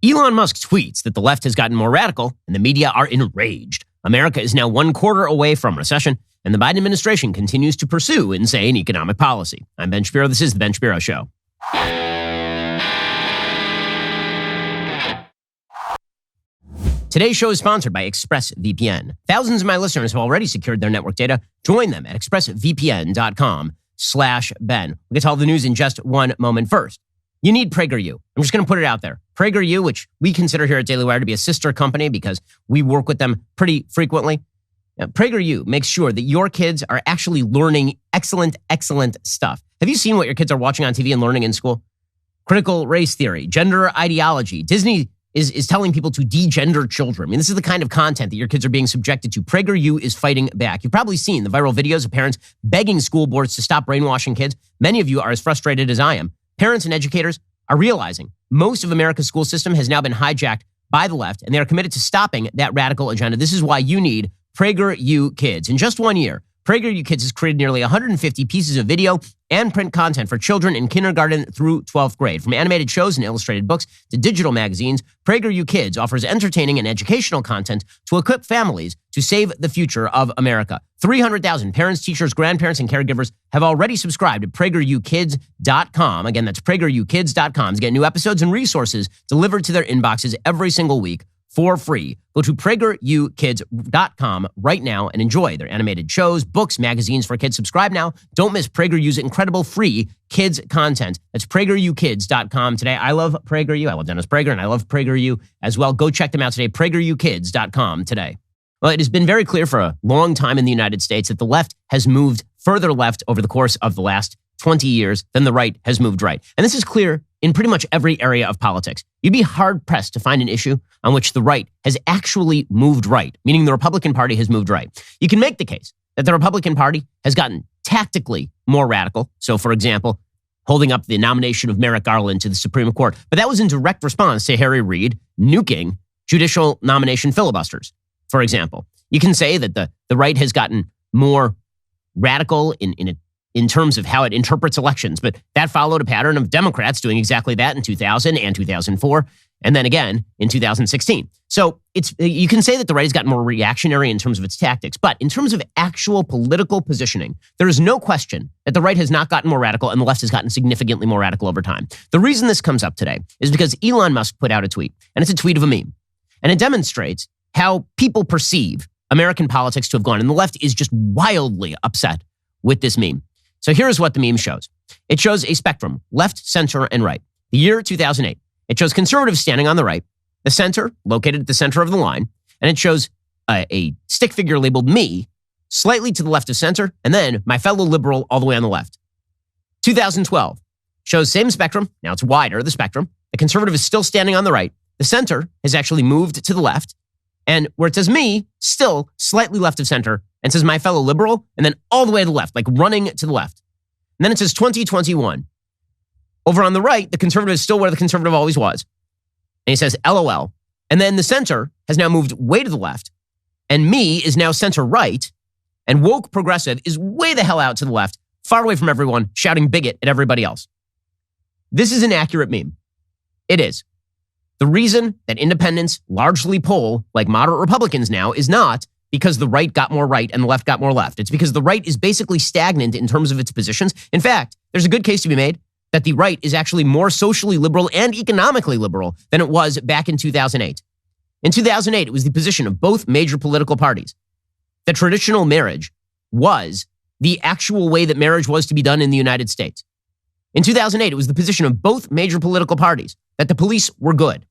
Elon Musk tweets that the left has gotten more radical and the media are enraged. America is now 1 quarter away from recession, and the Biden administration continues to pursue insane economic policy. I'm Ben Shapiro. This is The Ben Shapiro Show. Today's show is sponsored by ExpressVPN. Thousands of my listeners have already secured their network data. Join them at expressvpn.com/Ben. We'll get to all the news in just one moment. First, you need PragerU. I'm just going to put it out there. PragerU, which we consider here at Daily Wire to be a sister company because we work with them pretty frequently. PragerU makes sure that your kids are actually learning excellent stuff. Have you seen what your kids are watching on TV and learning in school? Critical race theory, gender ideology. Disney is telling people to degender children. I mean, this is the kind of content that your kids are being subjected to. PragerU is fighting back. You've probably seen the viral videos of parents begging school boards to stop brainwashing kids. Many of you are as frustrated as I am. Parents and educators are realizing most of America's school system has now been hijacked by the left, and they are committed to stopping that radical agenda. This is why you need PragerU Kids. In just 1 year, PragerU Kids has created nearly 150 pieces of video and print content for children in kindergarten through 12th grade. From animated shows and illustrated books to digital magazines, PragerU Kids offers entertaining and educational content to equip families to save the future of America. 300,000 parents, teachers, grandparents, and caregivers have already subscribed to PragerUkids.com. Again, that's PragerUkids.com to get new episodes and resources delivered to their inboxes every single week for free. Go to PragerUkids.com right now and enjoy their animated shows, books, magazines for kids. Subscribe now. Don't miss PragerU's incredible free kids content. That's PragerUkids.com today. I love PragerU. I love Dennis Prager, and I love PragerU as well. Go check them out today. PragerUkids.com today. Well, it has been very clear for a long time in the United States that the left has moved further left over the course of the last 20 years than the right has moved right. And this is clear in pretty much every area of politics. You'd be hard-pressed to find an issue on which the right has actually moved right, meaning the Republican Party has moved right. You can make the case that the Republican Party has gotten tactically more radical. So, for example, holding up the nomination of Merrick Garland to the Supreme Court. But that was in direct response to Harry Reid nuking judicial nomination filibusters, for example. You can say that the right has gotten more radical in terms of how it interprets elections. But that followed a pattern of Democrats doing exactly that in 2000 and 2004, and then again in 2016. So you can say that the right has gotten more reactionary in terms of its tactics. But in terms of actual political positioning, there is no question that the right has not gotten more radical and the left has gotten significantly more radical over time. The reason this comes up today is because Elon Musk put out a tweet, and it's a tweet of a meme. And it demonstrates how people perceive American politics to have gone. And the left is just wildly upset with this meme. So here's what the meme shows. It shows a spectrum, left, center, and right. The year 2008. It shows conservatives standing on the right, the center located at the center of the line, and it shows a stick figure labeled me slightly to the left of center, and then my fellow liberal all the way on the left. 2012 shows same spectrum. Now it's wider, the spectrum. The conservative is still standing on the right. The center has actually moved to the left. And where it says me, still slightly left of center, and says my fellow liberal, and then all the way to the left, like running to the left. And then it says 2021. Over on the right, the conservative is still where the conservative always was. And he says LOL. And then the center has now moved way to the left, and me is now center right, and woke progressive is way the hell out to the left, far away from everyone, shouting bigot at everybody else. This is an accurate meme. It is. The reason that independents largely poll like moderate Republicans now is not because the right got more right and the left got more left. It's because the right is basically stagnant in terms of its positions. In fact, there's a good case to be made that the right is actually more socially liberal and economically liberal than it was back in 2008. In 2008, it was the position of both major political parties that traditional marriage was the actual way that marriage was to be done in the United States. In 2008, it was the position of both major political parties that the police were good.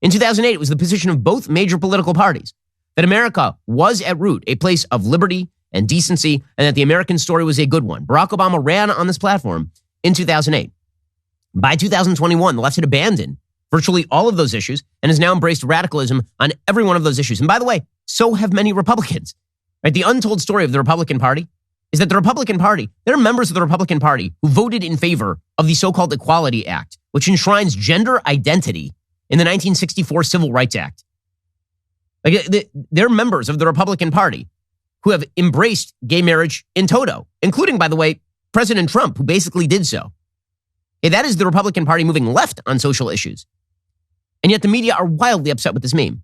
In 2008, it was the position of both major political parties that America was at root a place of liberty and decency, and that the American story was a good one. Barack Obama ran on this platform in 2008. By 2021, the left had abandoned virtually all of those issues and has now embraced radicalism on every one of those issues. And by the way, so have many Republicans. Right? The untold story of the Republican Party is that the Republican Party, there are members of the Republican Party who voted in favor of the so-called Equality Act, which enshrines gender identity in the 1964 Civil Rights Act. Like, they're members of the Republican Party who have embraced gay marriage in toto, including, by the way, President Trump, who basically did so. That is the Republican Party moving left on social issues. And yet the media are wildly upset with this meme.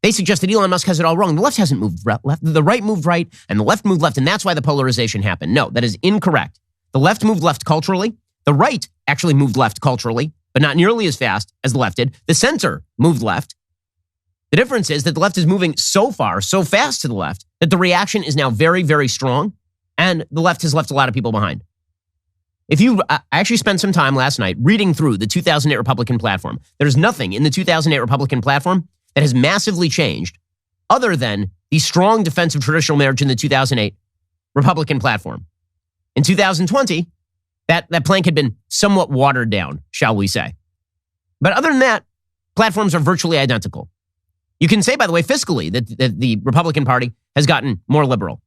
They suggest that Elon Musk has it all wrong. The left hasn't moved left. The right moved right, and the left moved left, and that's why the polarization happened. No, that is incorrect. The left moved left culturally. The right actually moved left culturally, but not nearly as fast as the left did. The center moved left. The difference is that the left is moving so far, so fast to the left, that the reaction is now very, very strong, and the left has left a lot of people behind. I actually spent some time last night reading through the 2008 Republican platform. There's nothing in the 2008 Republican platform that has massively changed other than the strong defense of traditional marriage in the 2008 Republican platform. In 2020, that plank had been somewhat watered down, shall we say. But other than that, platforms are virtually identical. You can say, by the way, fiscally, that the Republican Party has gotten more liberal.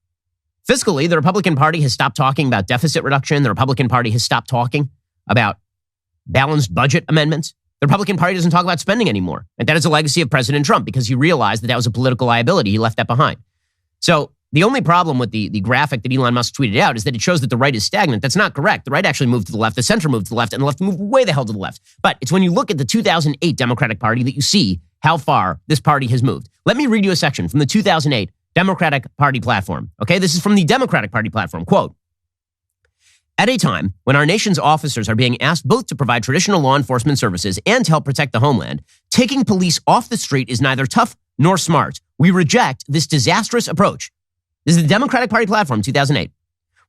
Fiscally, the Republican Party has stopped talking about deficit reduction. The Republican Party has stopped talking about balanced budget amendments. The Republican Party doesn't talk about spending anymore. And that is a legacy of President Trump because he realized that was a political liability. He left that behind. So the only problem with the graphic that Elon Musk tweeted out is that it shows that the right is stagnant. That's not correct. The right actually moved to the left. The center moved to the left, and the left moved way the hell to the left. But it's when you look at the 2008 Democratic Party that you see how far this party has moved. Let me read you a section from the 2008 Democratic Party platform. Okay, this is from the Democratic Party platform. Quote, "At a time when our nation's officers are being asked both to provide traditional law enforcement services and to help protect the homeland, taking police off the street is neither tough nor smart. We reject this disastrous approach." This is the Democratic Party platform, 2008.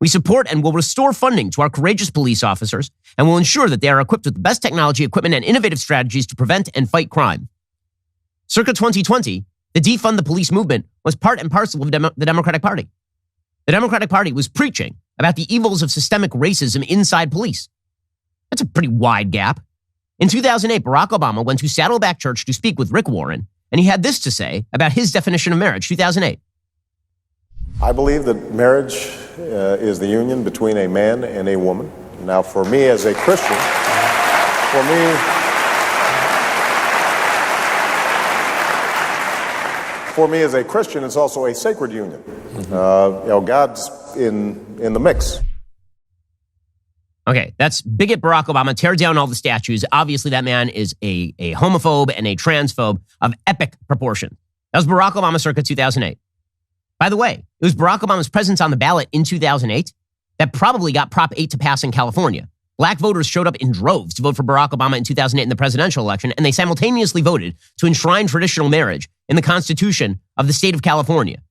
"We support and will restore funding to our courageous police officers and will ensure that they are equipped with the best technology, equipment, and innovative strategies to prevent and fight crime." Circa 2020, the defund the police movement was part and parcel of the Democratic Party. The Democratic Party was preaching about the evils of systemic racism inside police. That's a pretty wide gap. In 2008, Barack Obama went to Saddleback Church to speak with Rick Warren, and he had this to say about his definition of marriage, 2008. "I believe that marriage is the union between a man and a woman. Now, for me as a Christian, it's also a sacred union. God's in the mix." Okay, that's bigot Barack Obama. Tear down all the statues. Obviously, that man is a homophobe and a transphobe of epic proportion. That was Barack Obama circa 2008. By the way, it was Barack Obama's presence on the ballot in 2008 that probably got Prop 8 to pass in California. Black voters showed up in droves to vote for Barack Obama in 2008 in the presidential election, and they simultaneously voted to enshrine traditional marriage in the Constitution of the state of California,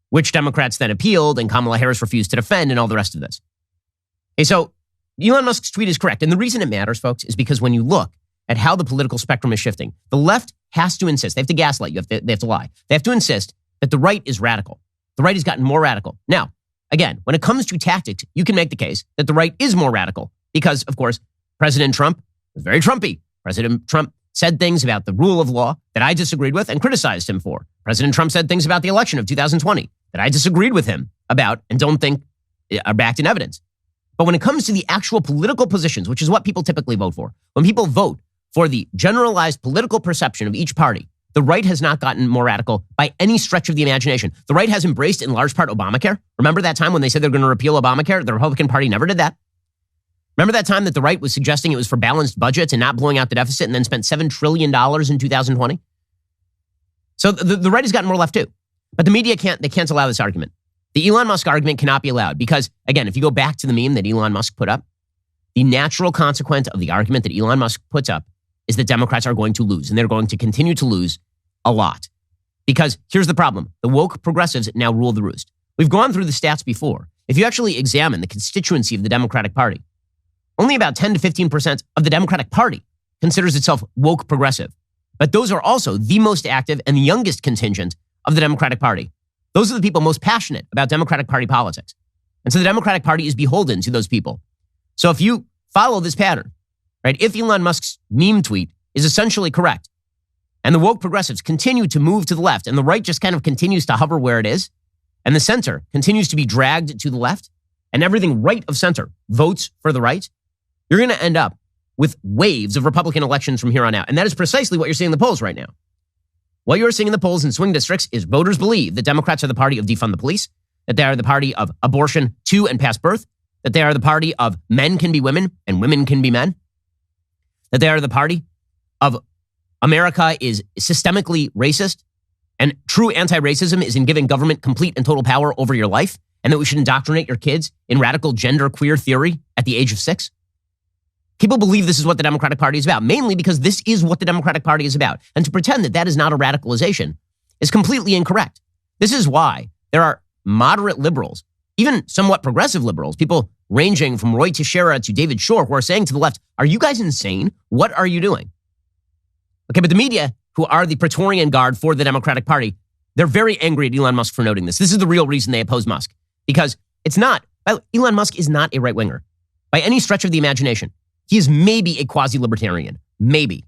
which Democrats then appealed, and Kamala Harris refused to defend, and all the rest of this. Okay, so Elon Musk's tweet is correct, and the reason it matters, folks, is because when you look at how the political spectrum is shifting, the left has to insist. They have to gaslight you. They have to lie. They have to insist that the right is radical. The right has gotten more radical. Now, again, when it comes to tactics, you can make the case that the right is more radical because, of course, President Trump was very Trumpy. President Trump said things about the rule of law that I disagreed with and criticized him for. President Trump said things about the election of 2020 that I disagreed with him about and don't think are backed in evidence. But when it comes to the actual political positions, which is what people typically vote for, when people vote for the generalized political perception of each party, the right has not gotten more radical by any stretch of the imagination. The right has embraced, in large part, Obamacare. Remember that time when they said they're going to repeal Obamacare? The Republican Party never did that. Remember that time that the right was suggesting it was for balanced budgets and not blowing out the deficit and then spent $7 trillion in 2020? So the right has gotten more left too. But the media can't allow this argument. The Elon Musk argument cannot be allowed because, again, if you go back to the meme that Elon Musk put up, the natural consequence of the argument that Elon Musk puts up is that Democrats are going to lose, and they're going to continue to lose a lot. Because here's the problem. The woke progressives now rule the roost. We've gone through the stats before. If you actually examine the constituency of the Democratic Party, only about 10 to 15% of the Democratic Party considers itself woke progressive. But those are also the most active and the youngest contingent of the Democratic Party. Those are the people most passionate about Democratic Party politics. And so the Democratic Party is beholden to those people. So if you follow this pattern, right, if Elon Musk's meme tweet is essentially correct, and the woke progressives continue to move to the left, and the right just kind of continues to hover where it is, and the center continues to be dragged to the left, and everything right of center votes for the right, you're going to end up with waves of Republican elections from here on out. And that is precisely what you're seeing in the polls right now. What you're seeing in the polls in swing districts is voters believe that Democrats are the party of defund the police, that they are the party of abortion to and past birth, that they are the party of men can be women and women can be men, that they are the party of America is systemically racist, and true anti-racism is in giving government complete and total power over your life, and that we should indoctrinate your kids in radical gender queer theory at the age of 6? People believe this is what the Democratic Party is about, mainly because this is what the Democratic Party is about. And to pretend that that is not a radicalization is completely incorrect. This is why there are moderate liberals, even somewhat progressive liberals, people ranging from Roy Teixeira to David Shore, who are saying to the left, are you guys insane? What are you doing? Okay, but the media, who are the Praetorian Guard for the Democratic Party, they're very angry at Elon Musk for noting this. This is the real reason they oppose Musk. Because it's not, Elon Musk is not a right-winger by any stretch of the imagination. He is maybe a quasi-libertarian, maybe.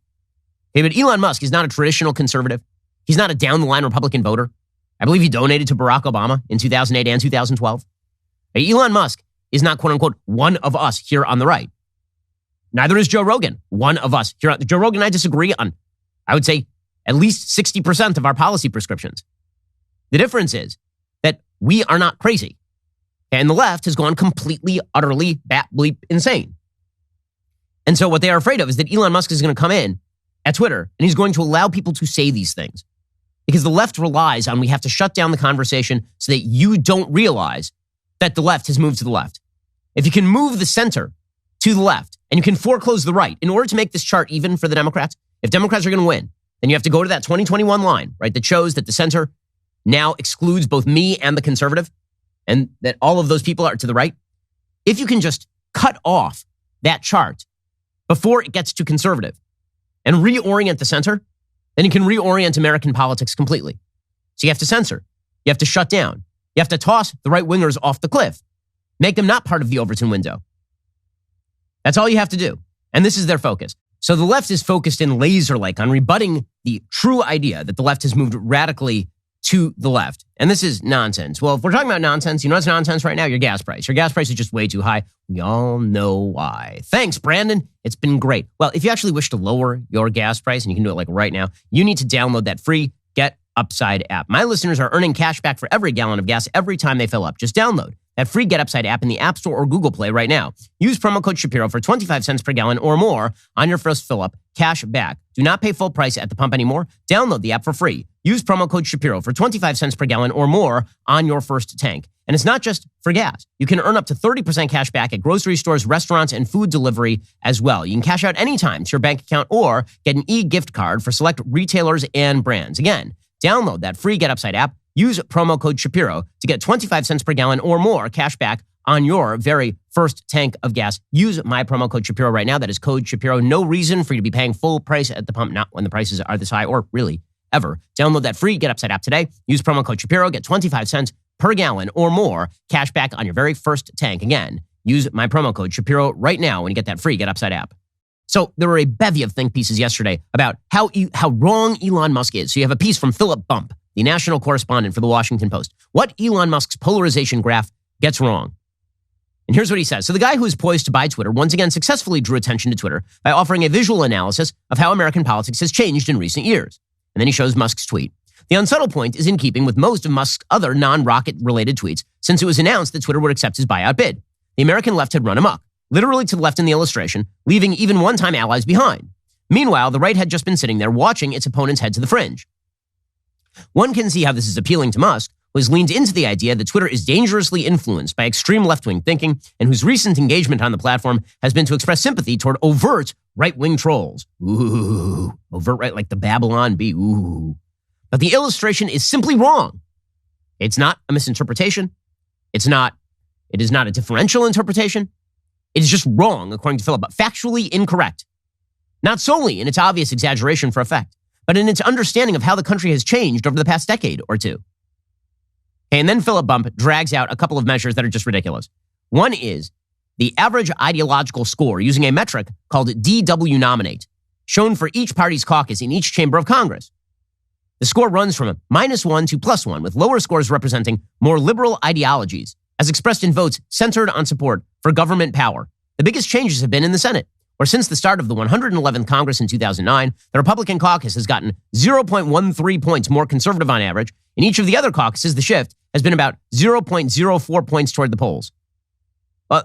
Okay, but Elon Musk is not a traditional conservative. He's not a down-the-line Republican voter. I believe he donated to Barack Obama in 2008 and 2012. Okay, Elon Musk is not, quote-unquote, one of us here on the right. Neither is Joe Rogan, one of us here. Joe Rogan and I disagree on, I would say, at least 60% of our policy prescriptions. The difference is that we are not crazy. And the left has gone completely, utterly, bat-bleep insane. And so what they are afraid of is that Elon Musk is going to come in at Twitter and he's going to allow people to say these things. Because the left relies on we have to shut down the conversation so that you don't realize that the left has moved to the left. If you can move the center to the left and you can foreclose the right in order to make this chart even for the Democrats, if Democrats are going to win, then you have to go to that 2021 line, right, that shows that the center now excludes both me and the conservative and that all of those people are to the right. If you can just cut off that chart before it gets to conservative and reorient the center, then you can reorient American politics completely. So you have to censor. You have to shut down. You have to toss the right-wingers off the cliff. Make them not part of the Overton window. That's all you have to do. And this is their focus. So the left is focused in laser-like on rebutting the true idea that the left has moved radically to the left. And this is nonsense. Well, if we're talking about nonsense, you know what's nonsense right now? Your gas price. Your gas price is just way too high. We all know why. Thanks, Brandon. It's been great. Well, if you actually wish to lower your gas price, and you can do it like right now, you need to download that free Get Upside app. My listeners are earning cash back for every gallon of gas every time they fill up. Just download that free Get Upside app in the App Store or Google Play right now. Use promo code Shapiro for 25 cents per gallon or more on your first fill up. Cash back. Do not pay full price at the pump anymore. Download the app for free. Use promo code Shapiro for 25 cents per gallon or more on your first tank. And it's not just for gas. You can earn up to 30% cash back at grocery stores, restaurants, and food delivery as well. You can cash out anytime to your bank account or get an e-gift card for select retailers and brands. Again, download that free Get Upside app. Use promo code Shapiro to get 25 cents per gallon or more cash back on your very first tank of gas. Use my promo code Shapiro right now. That is code Shapiro. No reason for you to be paying full price at the pump, not when the prices are this high or really ever. Download that free Get Upside app today. Use promo code Shapiro. Get 25 cents per gallon or more cash back on your very first tank. Again, use my promo code Shapiro right now when you get that free Get Upside app. So there were a bevy of think pieces yesterday about how wrong Elon Musk is. So you have a piece from Philip Bump, the national correspondent for the Washington Post. What Elon Musk's polarization graph gets wrong. And here's what he says. So the guy who is poised to buy Twitter once again successfully drew attention to Twitter by offering a visual analysis of how American politics has changed in recent years. And then he shows Musk's tweet. The unsubtle point is in keeping with most of Musk's other non-rocket related tweets since it was announced that Twitter would accept his buyout bid. The American left had run amok, literally to the left in the illustration, leaving even one-time allies behind. Meanwhile, the right had just been sitting there watching its opponents head to the fringe. One can see how this is appealing to Musk, who has leaned into the idea that Twitter is dangerously influenced by extreme left-wing thinking and whose recent engagement on the platform has been to express sympathy toward overt right-wing trolls. Ooh, overt right like the Babylon Bee. Ooh. But the illustration is simply wrong. It's not a misinterpretation. It is not a differential interpretation. It is just wrong, according to Philip, but factually incorrect. Not solely in its obvious exaggeration for effect, but in its understanding of how the country has changed over the past decade or two. And then Philip Bump drags out a couple of measures that are just ridiculous. One is the average ideological score using a metric called DW nominate, shown for each party's caucus in each chamber of Congress. The score runs from -1 to +1, with lower scores representing more liberal ideologies, as expressed in votes centered on support for government power. The biggest changes have been in the Senate, where since the start of the 111th Congress in 2009, the Republican caucus has gotten 0.13 points more conservative on average. In each of the other caucuses, the shift has been about 0.04 points toward the polls.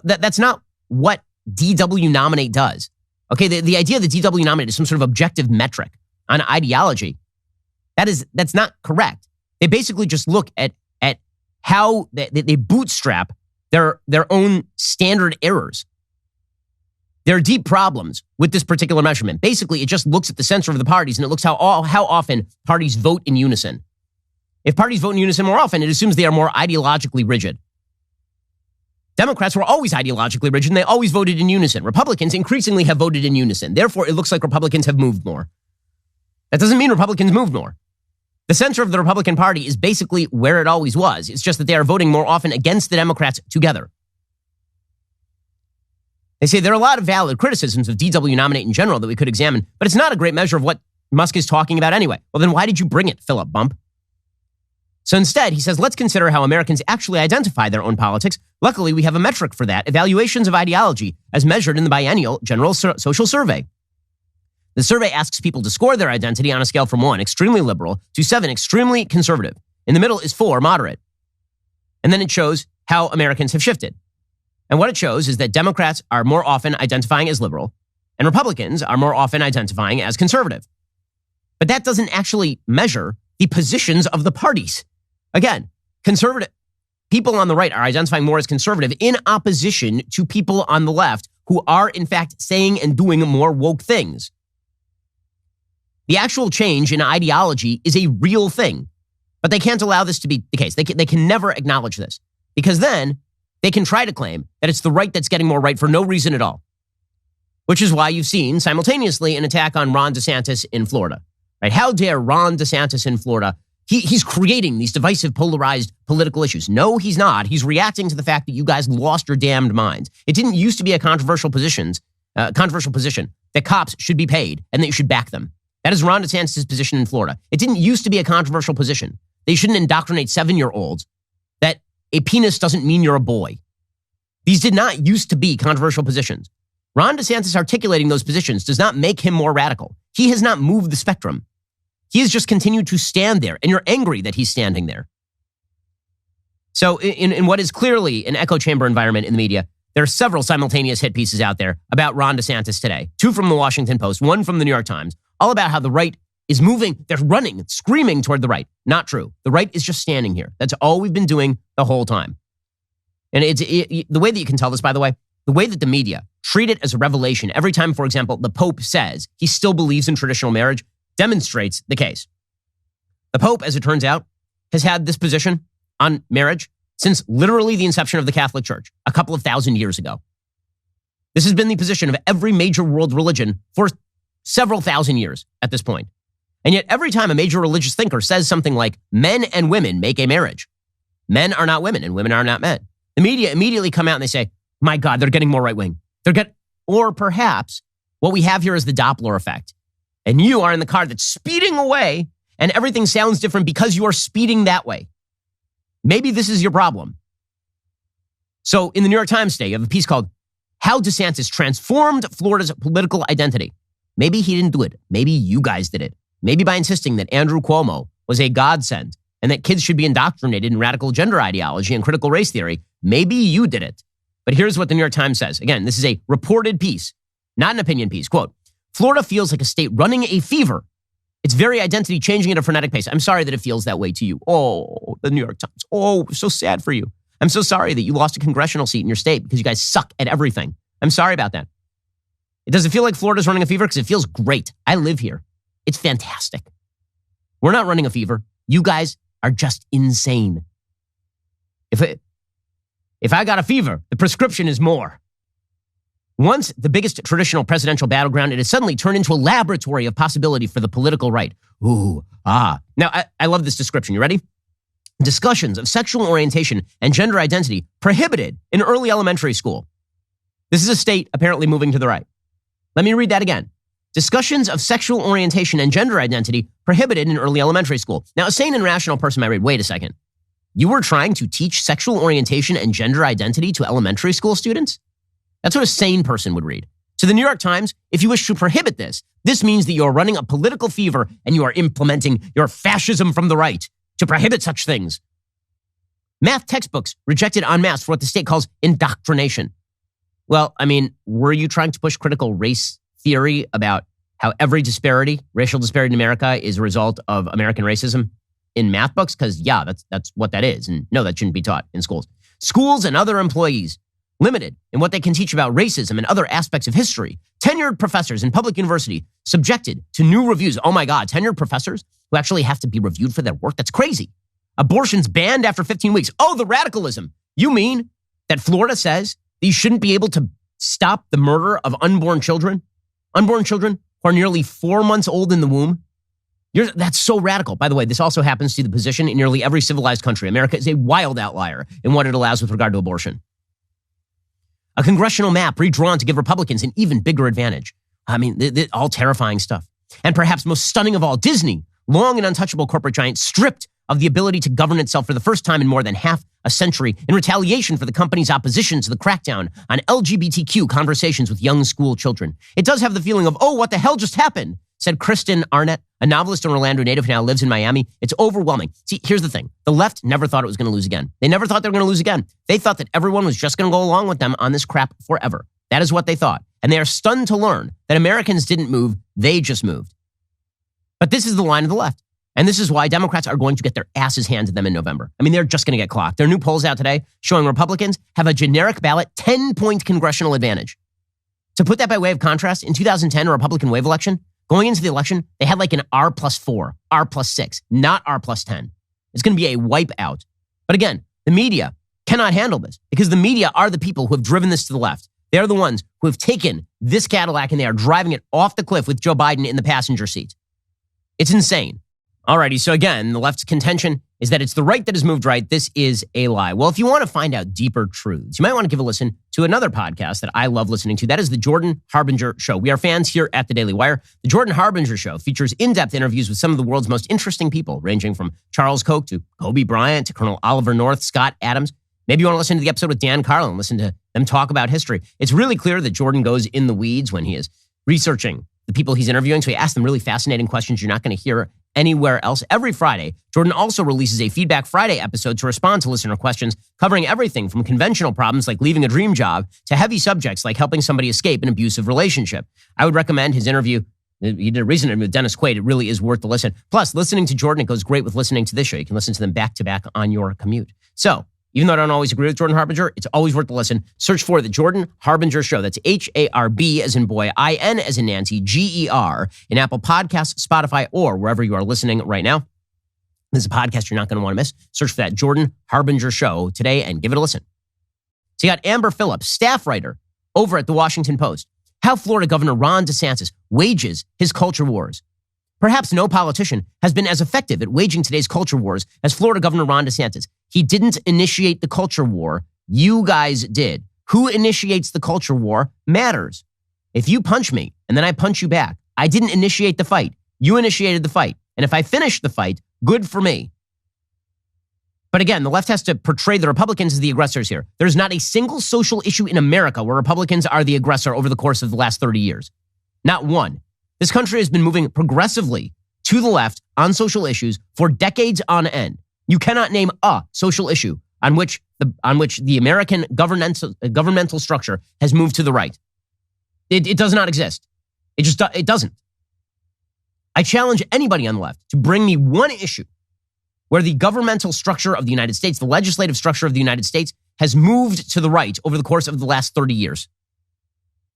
That's not what DW nominate does. Okay, the idea that DW nominate is some sort of objective metric on ideology. That's not correct. They basically just look at how they bootstrap their own standard errors. There are deep problems with this particular measurement. Basically, it just looks at the center of the parties and it looks how often parties vote in unison. If parties vote in unison more often, it assumes they are more ideologically rigid. Democrats were always ideologically rigid and they always voted in unison. Republicans increasingly have voted in unison. Therefore, it looks like Republicans have moved more. That doesn't mean Republicans moved more. The center of the Republican Party is basically where it always was. It's just that they are voting more often against the Democrats together. They say there are a lot of valid criticisms of DW Nominate in general that we could examine, but it's not a great measure of what Musk is talking about anyway. Well, then why did you bring it, Philip Bump? So instead, he says, let's consider how Americans actually identify their own politics. Luckily, we have a metric for that, evaluations of ideology, as measured in the biennial General Social Survey. The survey asks people to score their identity on a scale from 1, extremely liberal, to 7, extremely conservative. In the middle is 4, moderate. And then it shows how Americans have shifted. And what it shows is that Democrats are more often identifying as liberal, and Republicans are more often identifying as conservative. But that doesn't actually measure the positions of the parties. Again, conservative people on the right are identifying more as conservative in opposition to people on the left who are, in fact, saying and doing more woke things. The actual change in ideology is a real thing, but they can't allow this to be the case. They can never acknowledge this because then they can try to claim that it's the right that's getting more right for no reason at all, which is why you've seen simultaneously an attack on Ron DeSantis in Florida. Right? How dare Ron DeSantis in Florida? He's creating these divisive, polarized political issues. No, he's not. He's reacting to the fact that you guys lost your damned minds. It didn't used to be a controversial position that cops should be paid and that you should back them. That is Ron DeSantis' position in Florida. It didn't used to be a controversial position. They shouldn't indoctrinate 7-year-olds that a penis doesn't mean you're a boy. These did not used to be controversial positions. Ron DeSantis articulating those positions does not make him more radical. He has not moved the spectrum. He has just continued to stand there, and you're angry that he's standing there. So in what is clearly an echo chamber environment in the media, there are several simultaneous hit pieces out there about Ron DeSantis today. 2 from the Washington Post, 1 from the New York Times, all about how the right is moving. They're running, screaming toward the right. Not true. The right is just standing here. That's all we've been doing the whole time. And the way that you can tell this, by the way that the media treat it as a revelation every time, for example, the Pope says he still believes in traditional marriage, demonstrates the case. The Pope, as it turns out, has had this position on marriage since literally the inception of the Catholic Church, a couple of thousand years ago. This has been the position of every major world religion for several thousand years at this point. And yet every time a major religious thinker says something like, men and women make a marriage, men are not women and women are not men, the media immediately come out and they say, my God, they're getting more right-wing. Or perhaps what we have here is the Doppler effect. And you are in the car that's speeding away and everything sounds different because you are speeding that way. Maybe this is your problem. So in the New York Times today, you have a piece called How DeSantis Transformed Florida's Political Identity. Maybe he didn't do it. Maybe you guys did it. Maybe by insisting that Andrew Cuomo was a godsend and that kids should be indoctrinated in radical gender ideology and critical race theory. Maybe you did it. But here's what the New York Times says. Again, this is a reported piece, not an opinion piece. Quote, Florida feels like a state running a fever. Its very identity changing at a frenetic pace. I'm sorry that it feels that way to you. Oh, the New York Times. Oh, so sad for you. I'm so sorry that you lost a congressional seat in your state because you guys suck at everything. I'm sorry about that. It doesn't feel like Florida's running a fever because it feels great. I live here. It's fantastic. We're not running a fever. You guys are just insane. If I got a fever, the prescription is more. Once the biggest traditional presidential battleground, it has suddenly turned into a laboratory of possibility for the political right. Ooh, ah. Now, I love this description. You ready? Discussions of sexual orientation and gender identity prohibited in early elementary school. This is a state apparently moving to the right. Let me read that again. Discussions of sexual orientation and gender identity prohibited in early elementary school. Now, a sane and rational person might read, wait a second. You were trying to teach sexual orientation and gender identity to elementary school students? That's what a sane person would read. To the New York Times, if you wish to prohibit this, this means that you're running a political fever and you are implementing your fascism from the right to prohibit such things. Math textbooks rejected en masse for what the state calls indoctrination. Well, I mean, were you trying to push critical race theory about how every disparity, racial disparity in America is a result of American racism in math books? Because, yeah, that's what that is. And no, that shouldn't be taught in schools. Schools and other employees limited in what they can teach about racism and other aspects of history. Tenured professors in public university subjected to new reviews. Oh my God, tenured professors who actually have to be reviewed for their work? That's crazy. Abortions banned after 15 weeks. Oh, the radicalism. You mean that Florida says that you shouldn't be able to stop the murder of unborn children? Unborn children who are nearly 4 months old in the womb? That's so radical. By the way, this also happens to the position in nearly every civilized country. America is a wild outlier in what it allows with regard to abortion. A congressional map redrawn to give Republicans an even bigger advantage. I mean, all terrifying stuff. And perhaps most stunning of all, Disney, long and untouchable corporate giant, stripped of the ability to govern itself for the first time in more than half a century in retaliation for the company's opposition to the crackdown on LGBTQ conversations with young school children. It does have the feeling of, oh, what the hell just happened, said Kristen Arnett, a novelist and Orlando native who now lives in Miami. It's overwhelming. See, here's the thing. The left never thought it was going to lose again. They never thought they were going to lose again. They thought that everyone was just going to go along with them on this crap forever. That is what they thought. And they are stunned to learn that Americans didn't move. They just moved. But this is the line of the left. And this is why Democrats are going to get their asses handed to them in November. I mean, they're just going to get clocked. There are new polls out today showing Republicans have a generic ballot 10-point congressional advantage. To put that by way of contrast, in 2010, a Republican wave election, going into the election, they had like an R+4, R+6, not R+10. It's going to be a wipeout. But again, the media cannot handle this because the media are the people who have driven this to the left. They are the ones who have taken this Cadillac and they are driving it off the cliff with Joe Biden in the passenger seat. It's insane. Alrighty, so again, the left's contention is that it's the right that has moved right. This is a lie. Well, if you want to find out deeper truths, you might want to give a listen to another podcast that I love listening to. That is The Jordan Harbinger Show. We are fans here at the Daily Wire. The Jordan Harbinger Show features in-depth interviews with some of the world's most interesting people, ranging from Charles Koch to Kobe Bryant to Colonel Oliver North, Scott Adams. Maybe you want to listen to the episode with Dan Carlin, listen to them talk about history. It's really clear that Jordan goes in the weeds when he is researching the people he's interviewing. So he asks them really fascinating questions you're not going to hear anywhere else. Every Friday, Jordan also releases a Feedback Friday episode to respond to listener questions, covering everything from conventional problems like leaving a dream job to heavy subjects like helping somebody escape an abusive relationship. I would recommend his interview. He did a recent interview with Dennis Quaid. It really is worth the listen. Plus, listening to Jordan, it goes great with listening to this show. You can listen to them back to back on your commute. So, even though I don't always agree with Jordan Harbinger, it's always worth the listen. Search for The Jordan Harbinger Show. That's Harb as in boy, IN as in Nancy, GER in Apple Podcasts, Spotify, or wherever you are listening right now. This is a podcast you're not going to want to miss. Search for that Jordan Harbinger Show today and give it a listen. So you got Amber Phillips, staff writer over at The Washington Post. How Florida Governor Ron DeSantis wages his culture wars. Perhaps no politician has been as effective at waging today's culture wars as Florida Governor Ron DeSantis. He didn't initiate the culture war. You guys did. Who initiates the culture war matters. If you punch me and then I punch you back, I didn't initiate the fight. You initiated the fight. And if I finish the fight, good for me. But again, the left has to portray the Republicans as the aggressors here. There's not a single social issue in America where Republicans are the aggressor over the course of the last 30 years. Not one. This country has been moving progressively to the left on social issues for decades on end. You cannot name a social issue on which the American governmental structure has moved to the right. It does not exist. It doesn't. I challenge anybody on the left to bring me one issue where the governmental structure of the United States, the legislative structure of the United States, has moved to the right over the course of the last 30 years.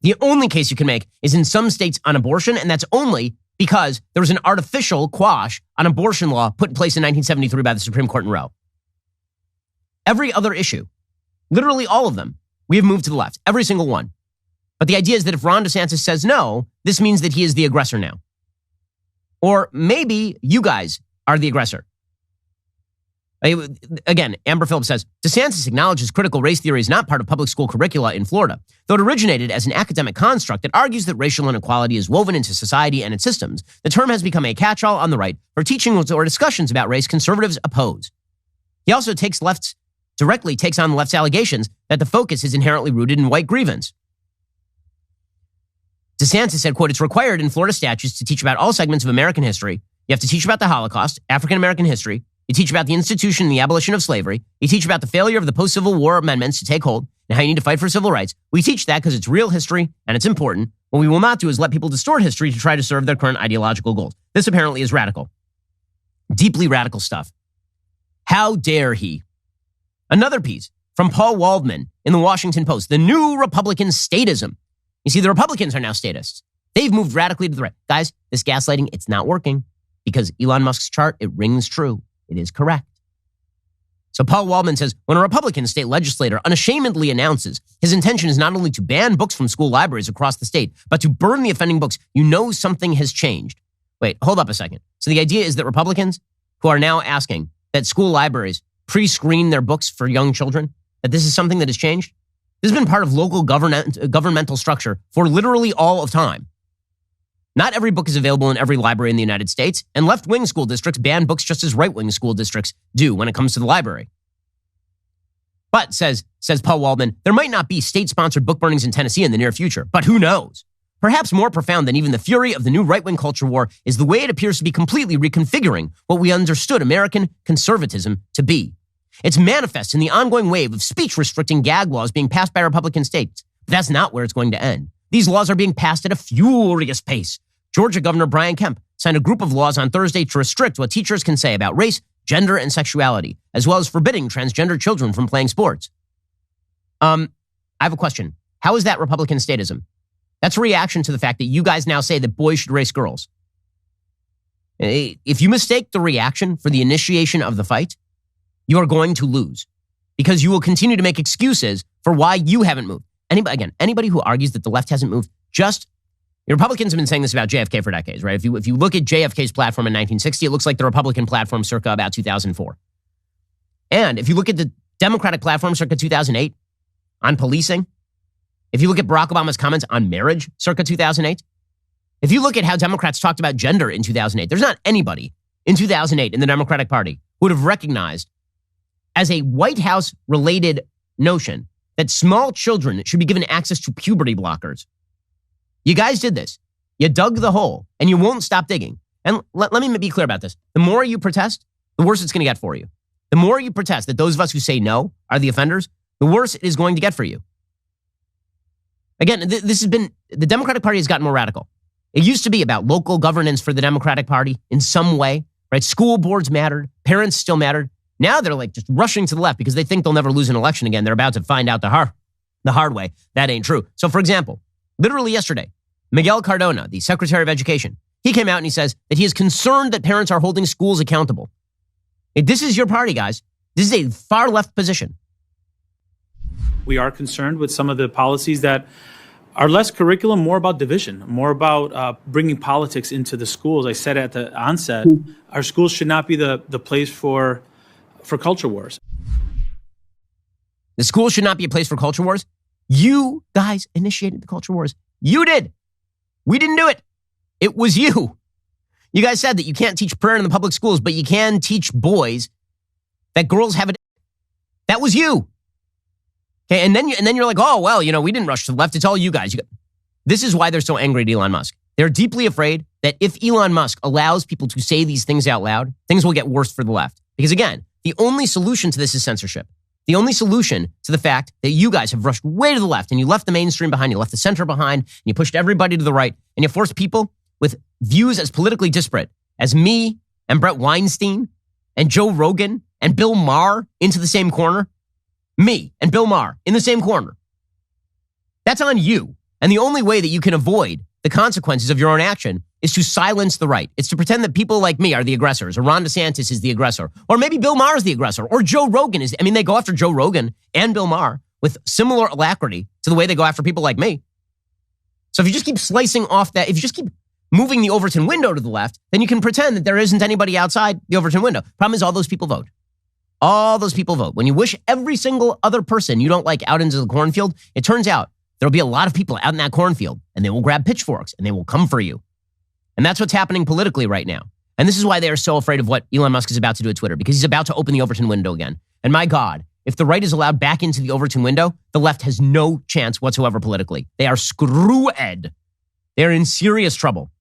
The only case you can make is in some states on abortion, and that's only because there was an artificial quash on abortion law put in place in 1973 by the Supreme Court in Roe. Every other issue, literally all of them, we have moved to the left, every single one. But the idea is that if Ron DeSantis says no, this means that he is the aggressor now. Or maybe you guys are the aggressor. Again, Amber Phillips says, DeSantis acknowledges critical race theory is not part of public school curricula in Florida, though it originated as an academic construct that argues that racial inequality is woven into society and its systems. The term has become a catch-all on the right for teachings or discussions about race conservatives oppose. He also directly takes on the left's allegations that the focus is inherently rooted in white grievance. DeSantis said, quote, it's required in Florida statutes to teach about all segments of American history. You have to teach about the Holocaust, African-American history. You teach about the institution and the abolition of slavery. You teach about the failure of the post-Civil War amendments to take hold and how you need to fight for civil rights. We teach that because it's real history and it's important. What we will not do is let people distort history to try to serve their current ideological goals. This apparently is radical. Deeply radical stuff. How dare he? Another piece from Paul Waldman in the Washington Post. The new Republican statism. You see, the Republicans are now statists. They've moved radically to the right. Guys, this gaslighting, it's not working because Elon Musk's chart, it rings true. It is correct. So Paul Waldman says, when a Republican state legislator unashamedly announces his intention is not only to ban books from school libraries across the state, but to burn the offending books, you know something has changed. Wait, hold up a second. So the idea is that Republicans who are now asking that school libraries pre-screen their books for young children, that this is something that has changed? This has been part of local governmental structure for literally all of time. Not every book is available in every library in the United States, and left-wing school districts ban books just as right-wing school districts do when it comes to the library. But, says Paul Waldman, there might not be state-sponsored book burnings in Tennessee in the near future, but who knows? Perhaps more profound than even the fury of the new right-wing culture war is the way it appears to be completely reconfiguring what we understood American conservatism to be. It's manifest in the ongoing wave of speech-restricting gag laws being passed by Republican states. But that's not where it's going to end. These laws are being passed at a furious pace. Georgia Governor Brian Kemp signed a group of laws on Thursday to restrict what teachers can say about race, gender, and sexuality, as well as forbidding transgender children from playing sports. I have a question. How is that Republican statism? That's a reaction to the fact that you guys now say that boys should race girls. If you mistake the reaction for the initiation of the fight, you are going to lose because you will continue to make excuses for why you haven't moved. Anybody who argues that the left hasn't moved, the Republicans have been saying this about JFK for decades, right? If you look at JFK's platform in 1960, it looks like the Republican platform circa about 2004. And if you look at the Democratic platform circa 2008 on policing, if you look at Barack Obama's comments on marriage circa 2008, if you look at how Democrats talked about gender in 2008, there's not anybody in 2008 in the Democratic Party who would have recognized as a White House-related notion that small children should be given access to puberty blockers. You guys did this. You dug the hole, and you won't stop digging. And let me be clear about this. The more you protest, the worse it's going to get for you. The more you protest that those of us who say no are the offenders, the worse it is going to get for you. Again, the Democratic Party has gotten more radical. It used to be about local governance for the Democratic Party in some way, right? School boards mattered. Parents still mattered. Now they're like just rushing to the left because they think they'll never lose an election again. They're about to find out the hard way. That ain't true. So for example, literally yesterday, Miguel Cardona, the Secretary of Education, he came out and he says that he is concerned that parents are holding schools accountable. This is your party, guys. This is a far left position. We are concerned with some of the policies that are less curriculum, more about division, more about bringing politics into the schools. I said at the onset, our schools should not be the place for culture wars. The school should not be a place for culture wars. You guys initiated the culture wars. You did. We didn't do it. It was you. You guys said that you can't teach prayer in the public schools, but you can teach boys that girls have a... That was you. Okay, and then you're like, oh, well, we didn't rush to the left. It's all you guys. This is why they're so angry at Elon Musk. They're deeply afraid that if Elon Musk allows people to say these things out loud, things will get worse for the left. Because again, the only solution to this is censorship. The only solution to the fact that you guys have rushed way to the left and you left the mainstream behind, you left the center behind, and you pushed everybody to the right, and you forced people with views as politically disparate as me and Brett Weinstein and Joe Rogan and Bill Maher into the same corner. Me and Bill Maher in the same corner. That's on you. And the only way that you can avoid the consequences of your own action is to silence the right. It's to pretend that people like me are the aggressors, or Ron DeSantis is the aggressor, or maybe Bill Maher is the aggressor, or Joe Rogan is. They go after Joe Rogan and Bill Maher with similar alacrity to the way they go after people like me. So if you just keep slicing off that, if you just keep moving the Overton window to the left, then you can pretend that there isn't anybody outside the Overton window. Problem is all those people vote. All those people vote. When you wish every single other person you don't like out into the cornfield, it turns out there'll be a lot of people out in that cornfield, and they will grab pitchforks and they will come for you. And that's what's happening politically right now. And this is why they are so afraid of what Elon Musk is about to do at Twitter, because he's about to open the Overton window again. And my God, if the right is allowed back into the Overton window, the left has no chance whatsoever politically. They are screwed. They're in serious trouble.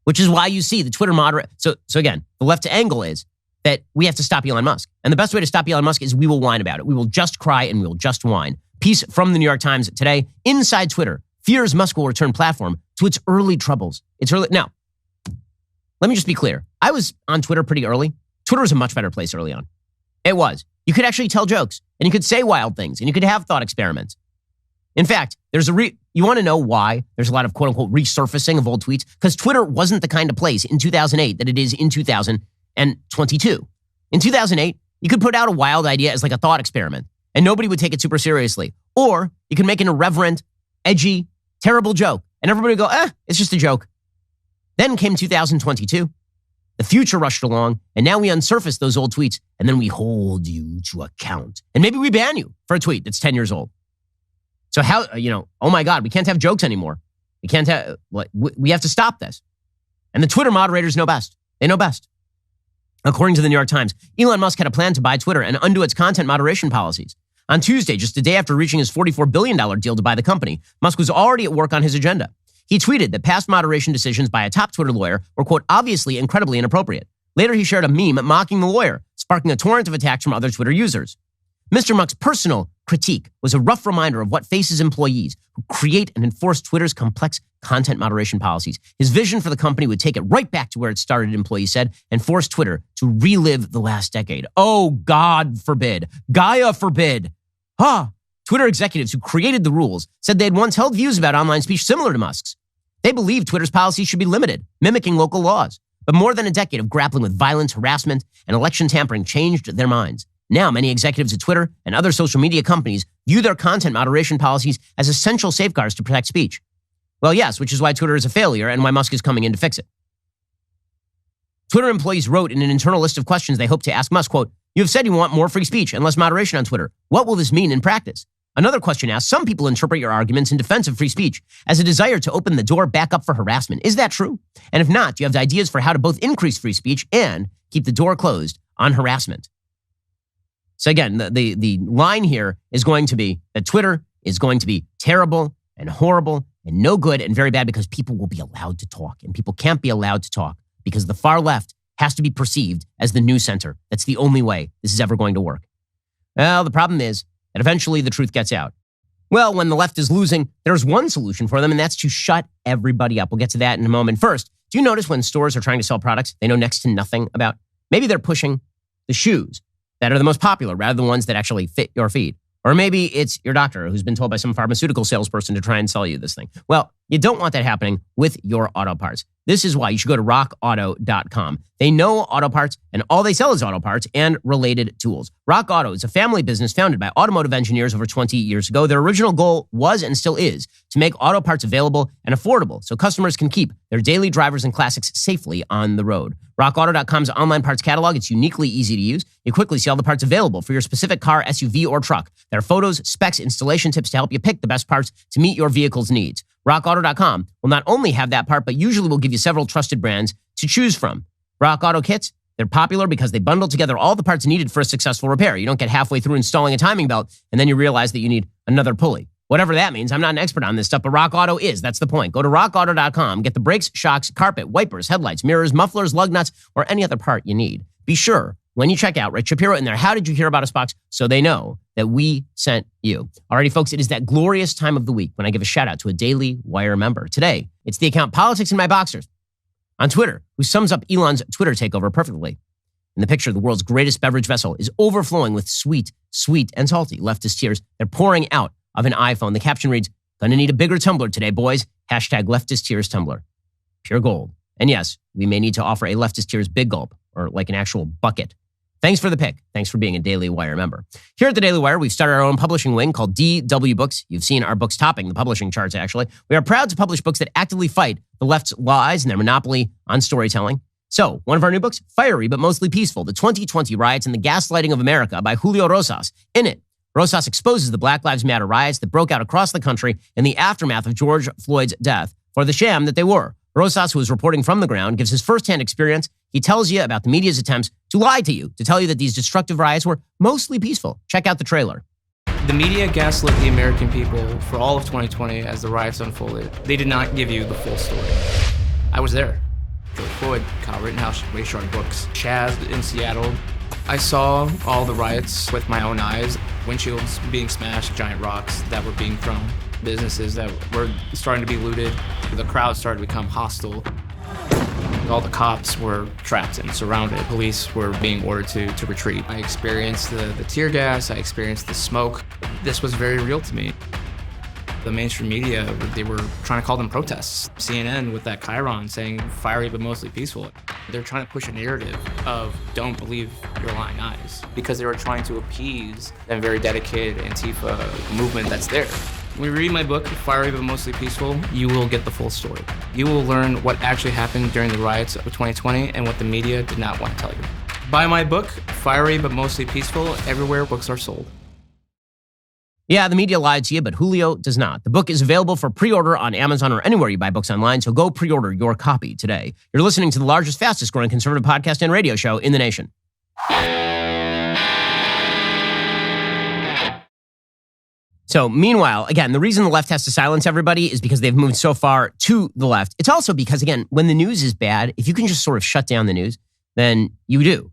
Which is why you see the Twitter moderate. So again, the left angle is that we have to stop Elon Musk. And the best way to stop Elon Musk is we will whine about it. We will just cry and we will just whine. Piece from the New York Times today. Inside Twitter, fears Musk will return platform to its early troubles. Now, let me just be clear. I was on Twitter pretty early. Twitter was a much better place early on. It was. You could actually tell jokes, and you could say wild things, and you could have thought experiments. In fact, you want to know why there's a lot of quote unquote resurfacing of old tweets? Because Twitter wasn't the kind of place in 2008 that it is in 2022. In 2008, you could put out a wild idea as like a thought experiment, and nobody would take it super seriously. Or you could make an irreverent, edgy, terrible joke, and everybody would go, it's just a joke. Then came 2022. The future rushed along, and now we unsurface those old tweets, and then we hold you to account. And maybe we ban you for a tweet that's 10 years old. So how, oh my God, we can't have jokes anymore. We have to stop this. And the Twitter moderators know best. They know best. According to the New York Times, Elon Musk had a plan to buy Twitter and undo its content moderation policies. On Tuesday, just a day after reaching his $44 billion deal to buy the company, Musk was already at work on his agenda. He tweeted that past moderation decisions by a top Twitter lawyer were, quote, obviously incredibly inappropriate. Later, he shared a meme mocking the lawyer, sparking a torrent of attacks from other Twitter users. Mr. Musk's personal critique was a rough reminder of what faces employees who create and enforce Twitter's complex content moderation policies. His vision for the company would take it right back to where it started, employees said, and force Twitter to relive the last decade. Oh, God forbid. Gaia forbid. Twitter executives who created the rules said they had once held views about online speech similar to Musk's. They believed Twitter's policies should be limited, mimicking local laws. But more than a decade of grappling with violence, harassment, and election tampering changed their minds. Now, many executives at Twitter and other social media companies view their content moderation policies as essential safeguards to protect speech. Well, yes, which is why Twitter is a failure and why Musk is coming in to fix it. Twitter employees wrote in an internal list of questions they hope to ask Musk, quote, you have said you want more free speech and less moderation on Twitter. What will this mean in practice? Another question asked, some people interpret your arguments in defense of free speech as a desire to open the door back up for harassment. Is that true? And if not, do you have ideas for how to both increase free speech and keep the door closed on harassment? So again, the line here is going to be that Twitter is going to be terrible and horrible and no good and very bad because people will be allowed to talk, and people can't be allowed to talk because the far left has to be perceived as the news center. That's the only way this is ever going to work. Well, the problem is that eventually the truth gets out. Well, when the left is losing, there's one solution for them, and that's to shut everybody up. We'll get to that in a moment. First, do you notice when stores are trying to sell products they know next to nothing about? Maybe they're pushing the shoes that are the most popular rather than ones that actually fit your feet. Or maybe it's your doctor who's been told by some pharmaceutical salesperson to try and sell you this thing. Well, you don't want that happening with your auto parts. This is why you should go to rockauto.com. They know auto parts, and all they sell is auto parts and related tools. Rock Auto is a family business founded by automotive engineers over 20 years ago. Their original goal was and still is to make auto parts available and affordable so customers can keep their daily drivers and classics safely on the road. RockAuto.com's online parts catalog, it's uniquely easy to use. You quickly see all the parts available for your specific car, SUV, or truck. There are photos, specs, installation tips to help you pick the best parts to meet your vehicle's needs. RockAuto.com will not only have that part, but usually will give you several trusted brands to choose from. Rock Auto kits, they're popular because they bundle together all the parts needed for a successful repair. You don't get halfway through installing a timing belt, and then you realize that you need another pulley. Whatever that means, I'm not an expert on this stuff, but Rock Auto is. That's the point. Go to rockauto.com, get the brakes, shocks, carpet, wipers, headlights, mirrors, mufflers, lug nuts, or any other part you need. Be sure, when you check out, write Shapiro in there, how did you hear about us box, so they know that we sent you. Alrighty, folks, it is that glorious time of the week when I give a shout out to a Daily Wire member. Today, it's the account Politics in My Boxers on Twitter, who sums up Elon's Twitter takeover perfectly. In the picture, the world's greatest beverage vessel is overflowing with sweet, sweet and salty leftist tears. They're pouring out of an iPhone. The caption reads, gonna need a bigger tumbler today, boys. Hashtag leftist tears tumbler. Pure gold. And yes, we may need to offer a leftist tears big gulp, or like an actual bucket. Thanks for the pick. Thanks for being a Daily Wire member. Here at the Daily Wire, we've started our own publishing wing called DW Books. You've seen our books topping the publishing charts, actually. We are proud to publish books that actively fight the left's lies and their monopoly on storytelling. So, one of our new books, fiery but mostly peaceful, The 2020 Riots and the Gaslighting of America by Julio Rosas. In it, Rosas exposes the Black Lives Matter riots that broke out across the country in the aftermath of George Floyd's death for the sham that they were. Rosas, who is reporting from the ground, gives his firsthand experience. He tells you about the media's attempts to lie to you, to tell you that these destructive riots were mostly peaceful. Check out the trailer. The media gaslit the American people for all of 2020 as the riots unfolded. They did not give you the full story. I was there. George Floyd, Kyle Rittenhouse, Rayshard Brooks, Chaz in Seattle. I saw all the riots with my own eyes, windshields being smashed, giant rocks that were being thrown. businesses that were starting to be looted. The crowd started to become hostile. All the cops were trapped and surrounded. Police were being ordered to retreat. I experienced the tear gas. I experienced the smoke. This was very real to me. The mainstream media, they were trying to call them protests. CNN with that Chiron saying fiery but mostly peaceful. They're trying to push a narrative of don't believe your lying eyes because they were trying to appease that very dedicated Antifa movement that's there. When you read my book, Fiery but Mostly Peaceful, you will get the full story. You will learn what actually happened during the riots of 2020 and what the media did not want to tell you. Buy my book, Fiery but Mostly Peaceful, everywhere books are sold. Yeah, the media lied to you, but Julio does not. The book is available for pre-order on Amazon or anywhere you buy books online, so go pre-order your copy today. You're listening to the largest, fastest-growing conservative podcast and radio show in the nation. So meanwhile, again, the reason the left has to silence everybody is because they've moved so far to the left. It's also because, again, when the news is bad, if you can just sort of shut down the news, then you do.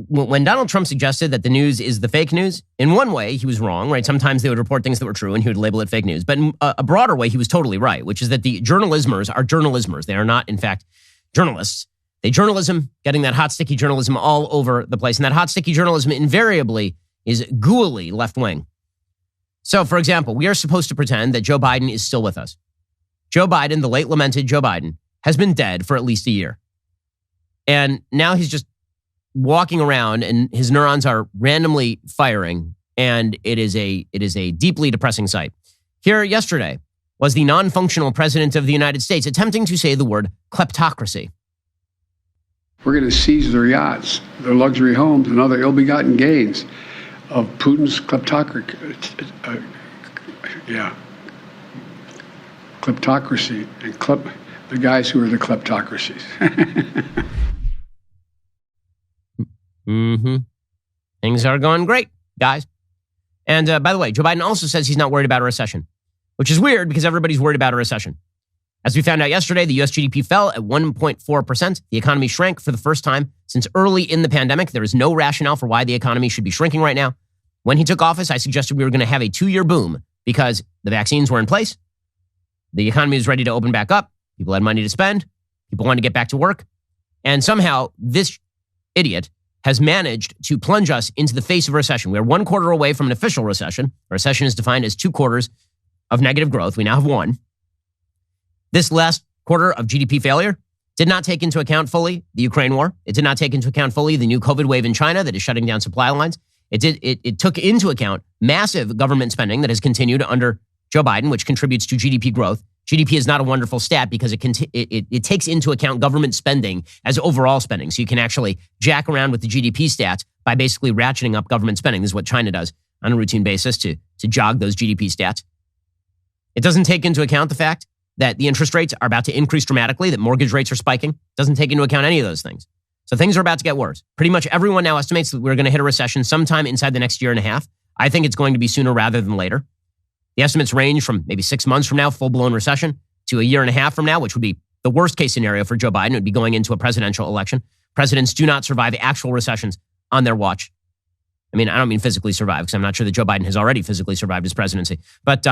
When Donald Trump suggested that the news is the fake news, in one way, he was wrong, right? Sometimes they would report things that were true and he would label it fake news. But in a broader way, he was totally right, which is that the journalismers are journalismers. They are not, in fact, journalists. They journalism, getting that hot, sticky journalism all over the place. And that hot, sticky journalism invariably is gooily left-wing. So, for example, we are supposed to pretend that Joe Biden is still with us. Joe Biden, the late lamented Joe Biden, has been dead for at least a year. And now he's just walking around and his neurons are randomly firing, and it is a deeply depressing sight. Here yesterday was the non-functional president of the United States attempting to say the word kleptocracy. We're going to seize their yachts, their luxury homes, and other ill-begotten gains of Putin's kleptocracy. Kleptocracy and the guys who are the kleptocracies. Things are going great, guys. And by the way, Joe Biden also says he's not worried about a recession, which is weird because everybody's worried about a recession. As we found out yesterday, the U.S. GDP fell at 1.4%. The economy shrank for the first time since early in the pandemic. There is no rationale for why the economy should be shrinking right now. When he took office, I suggested we were going to have a 2-year boom because the vaccines were in place. The economy was ready to open back up. People had money to spend. People wanted to get back to work. And somehow this idiot has managed to plunge us into the face of a recession. We are 1 quarter away from an official recession. A recession is defined as 2 quarters of negative growth. We now have 1. This last quarter of GDP failure did not take into account fully the Ukraine war. It did not take into account fully the new COVID wave in China that is shutting down supply lines. It took into account massive government spending that has continued under Joe Biden, which contributes to GDP growth. GDP is not a wonderful stat because it takes into account government spending as overall spending. So you can actually jack around with the GDP stats by basically ratcheting up government spending. This is what China does on a routine basis to jog those GDP stats. It doesn't take into account the fact that the interest rates are about to increase dramatically, that mortgage rates are spiking. It doesn't take into account any of those things. So things are about to get worse. Pretty much everyone now estimates that we're going to hit a recession sometime inside the next year and a half. I think it's going to be sooner rather than later. The estimates range from maybe 6 months from now, full-blown recession, to a year and a half from now, which would be the worst case scenario for Joe Biden. It would be going into a presidential election. Presidents do not survive actual recessions on their watch. I mean, I don't mean physically survive, because I'm not sure that Joe Biden has already physically survived his presidency. But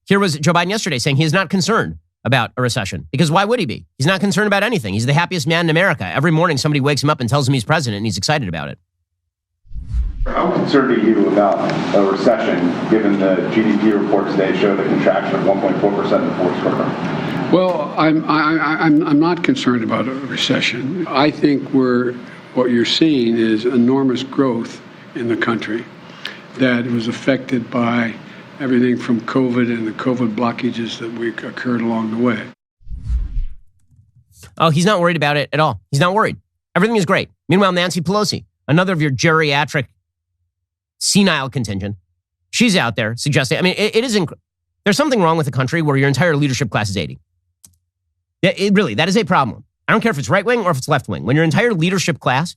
here was Joe Biden yesterday saying he is not concerned about a recession. Because why would he be? He's not concerned about anything. He's the happiest man in America. Every morning somebody wakes him up and tells him he's president, and he's excited about it. How concerned are you about a recession, given the GDP report today showed a contraction of 1.4% in the fourth quarter? Well, I'm not concerned about a recession. I think what you're seeing is enormous growth in the country that was affected by everything from COVID and the COVID blockages that occurred along the way. Oh, he's not worried about it at all. He's not worried. Everything is great. Meanwhile, Nancy Pelosi, another of your geriatric senile contingent, she's out there suggesting, I mean, there's something wrong with the country where your entire leadership class is 80. Really, that is a problem. I don't care if it's right wing or if it's left wing. When your entire leadership class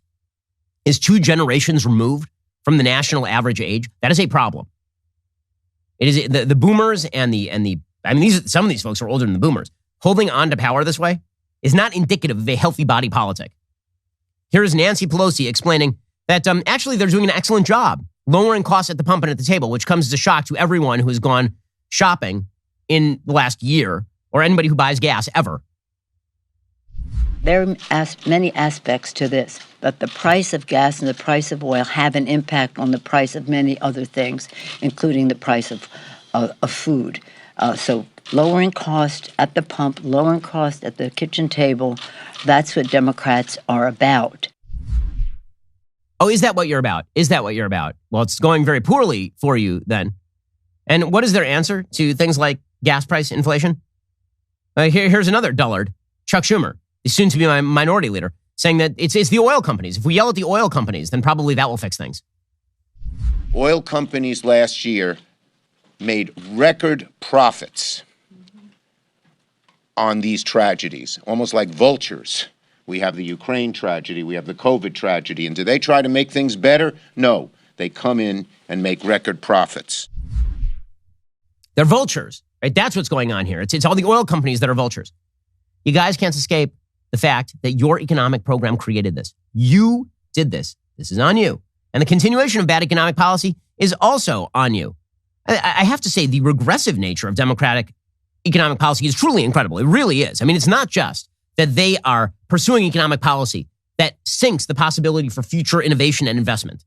is 2 generations removed from the national average age, that is a problem. It is the boomers and some of these folks are older than the boomers. Holding on to power this way is not indicative of a healthy body politic. Here is Nancy Pelosi explaining that actually they're doing an excellent job lowering costs at the pump and at the table, which comes as a shock to everyone who has gone shopping in the last year, or anybody who buys gas ever. There are many aspects to this, but the price of gas and the price of oil have an impact on the price of many other things, including the price of food. So lowering cost at the pump, lowering cost at the kitchen table, that's what Democrats are about. Oh, is that what you're about? Is that what you're about? Well, it's going very poorly for you then. And what is their answer to things like gas price inflation? Here's another dullard, Chuck Schumer, the soon-to-be minority leader, saying that it's the oil companies. If we yell at the oil companies, then probably that will fix things. Oil companies last year made record profits on these tragedies, almost like vultures. We have the Ukraine tragedy, we have the COVID tragedy, and do they try to make things better? No, they come in and make record profits. They're vultures, right? That's what's going on here. It's all the oil companies that are vultures. You guys can't escape the fact that your economic program created this. You did this. This is on you. And the continuation of bad economic policy is also on you. I have to say, the regressive nature of Democratic economic policy is truly incredible. It really is. I mean, it's not just that they are pursuing economic policy that sinks the possibility for future innovation and investment.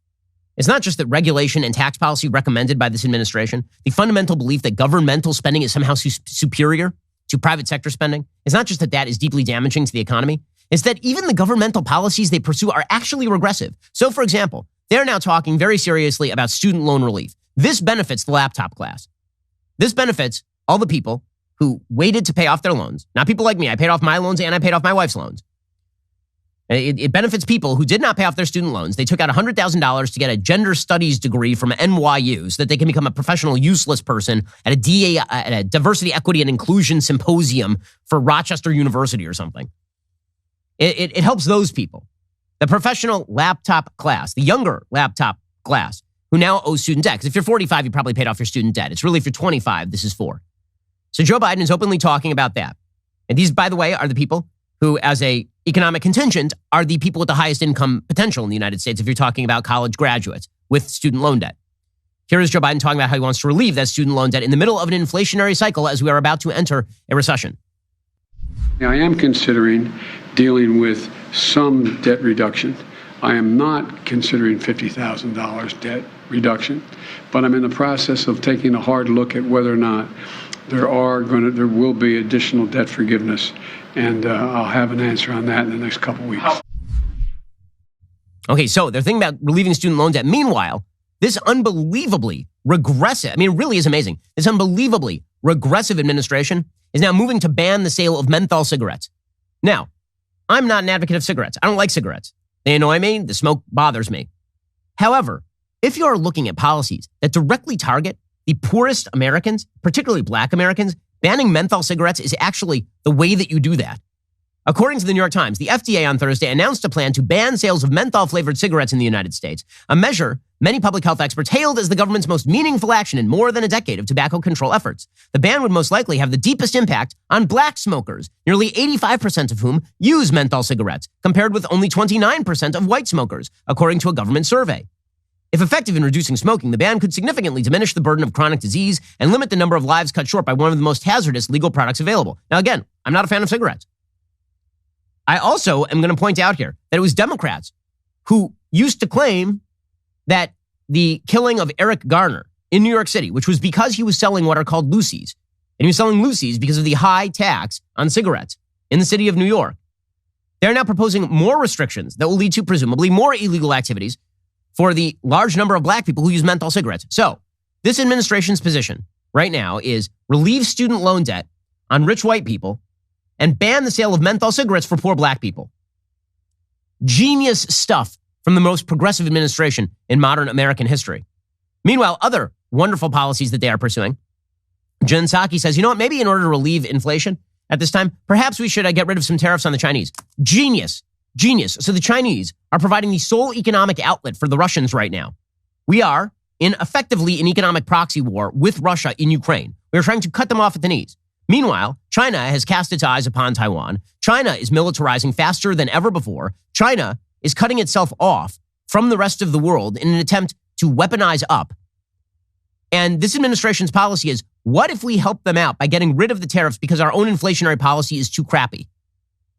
It's not just that regulation and tax policy recommended by this administration, the fundamental belief that governmental spending is somehow superior to private sector spending. It's not just that that is deeply damaging to the economy. It's that even the governmental policies they pursue are actually regressive. So, for example, they're now talking very seriously about student loan relief. This benefits the laptop class. This benefits all the people who waited to pay off their loans. Not people like me. I paid off my loans and I paid off my wife's loans. It benefits people who did not pay off their student loans. They took out $100,000 to get a gender studies degree from NYU so that they can become a professional useless person at a diversity, equity, and inclusion symposium for Rochester University or something. It helps those people. The professional laptop class, the younger laptop class, who now owes student debt. Because if you're 45, you probably paid off your student debt. It's really if you're 25, this is for. So Joe Biden is openly talking about that. And these, by the way, are the people who, as a economic contingent, are the people with the highest income potential in the United States if you're talking about college graduates with student loan debt. Here is Joe Biden talking about how he wants to relieve that student loan debt in the middle of an inflationary cycle as we are about to enter a recession. Now, I am considering dealing with some debt reduction. I am not considering $50,000 debt reduction, but I'm in the process of taking a hard look at whether or not there will be additional debt forgiveness, and I'll have an answer on that in the next couple weeks. Okay, so they're thinking about relieving student loan debt. Meanwhile, this unbelievably regressive, I mean, it really is amazing. This unbelievably regressive administration is now moving to ban the sale of menthol cigarettes. Now, I'm not an advocate of cigarettes. I don't like cigarettes. They annoy me. The smoke bothers me. However, if you are looking at policies that directly target the poorest Americans, particularly Black Americans, banning menthol cigarettes is actually the way that you do that. According to the New York Times, the FDA on Thursday announced a plan to ban sales of menthol-flavored cigarettes in the United States, a measure many public health experts hailed as the government's most meaningful action in more than a decade of tobacco control efforts. The ban would most likely have the deepest impact on Black smokers, nearly 85% of whom use menthol cigarettes, compared with only 29% of white smokers, according to a government survey. If effective in reducing smoking, the ban could significantly diminish the burden of chronic disease and limit the number of lives cut short by one of the most hazardous legal products available. Now, again, I'm not a fan of cigarettes. I also am going to point out here that it was Democrats who used to claim that the killing of Eric Garner in New York City, which was because he was selling what are called loosies, and he was selling loosies because of the high tax on cigarettes in the city of New York. They're now proposing more restrictions that will lead to presumably more illegal activities for the large number of Black people who use menthol cigarettes. So this administration's position right now is relieve student loan debt on rich white people and ban the sale of menthol cigarettes for poor Black people. Genius stuff from the most progressive administration in modern American history. Meanwhile, other wonderful policies that they are pursuing. Jen Psaki says, you know what, maybe in order to relieve inflation at this time, perhaps we should get rid of some tariffs on the Chinese. Genius. So the Chinese are providing the sole economic outlet for the Russians right now. We are effectively an economic proxy war with Russia in Ukraine. We are trying to cut them off at the knees. Meanwhile, China has cast its eyes upon Taiwan. China is militarizing faster than ever before. China is cutting itself off from the rest of the world in an attempt to weaponize up. And this administration's policy is What if we help them out by getting rid of the tariffs because our own inflationary policy is too crappy?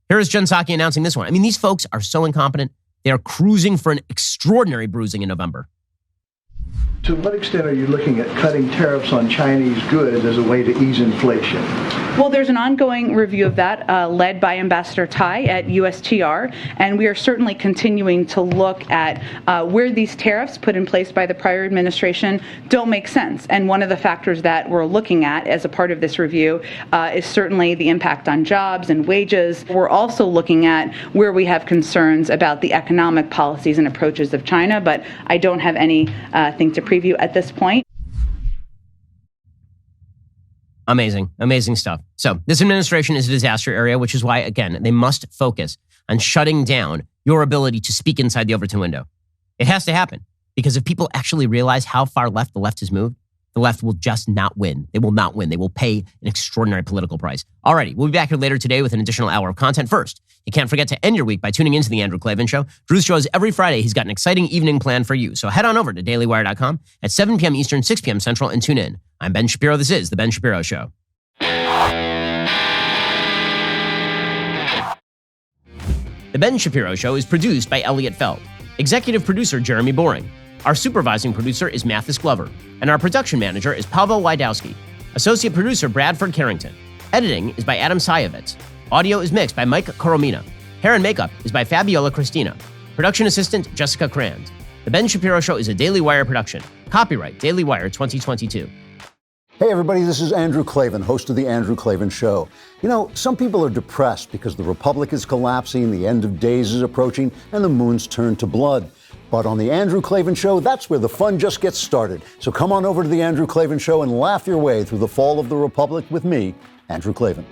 Here is Jen Psaki announcing this one. I mean, these folks are so incompetent. They are cruising for an extraordinary bruising in November. To what extent are you looking at cutting tariffs on Chinese goods as a way to ease inflation? Well, there's an ongoing review of that led by Ambassador Tai at USTR, and we are certainly continuing to look at where these tariffs put in place by the prior administration don't make sense. And one of the factors that we're looking at as a part of this review is certainly the impact on jobs and wages. We're also looking at where we have concerns about the economic policies and approaches of China, but I don't have anything to preview at this point. Amazing, amazing stuff. So this administration is a disaster area, which is why, again, they must focus on shutting down your ability to speak inside the Overton window. It has to happen, because if people actually realize how far left the left has moved, the left will just not win. They will not win. They will pay an extraordinary political price. Alrighty, we'll be back here later today with an additional hour of content. First, you can't forget to end your week by tuning into The Andrew Klavan Show. Drew's show is every Friday. He's got an exciting evening planned for you. So head on over to dailywire.com at 7 p.m. Eastern, 6 p.m. Central, and tune in. I'm Ben Shapiro. This is The Ben Shapiro Show. The Ben Shapiro Show is produced by Elliot Feld. Executive producer Jeremy Boring. Our supervising producer is Mathis Glover. And our production manager is Pavel Wydowski. Associate producer Bradford Carrington. Editing is by Adam Sayevitz. Audio is mixed by Mike Coromina. Hair and makeup is by Fabiola Cristina. Production assistant Jessica Crand. The Ben Shapiro Show is a Daily Wire production. Copyright Daily Wire 2022. Hey everybody, this is Andrew Klavan, host of The Andrew Klavan Show. You know, some people are depressed because the republic is collapsing, the end of days is approaching, and the moon's turned to blood. But on The Andrew Klavan Show, that's where the fun just gets started. So come on over to The Andrew Klavan Show and laugh your way through the fall of the republic with me, Andrew Klavan.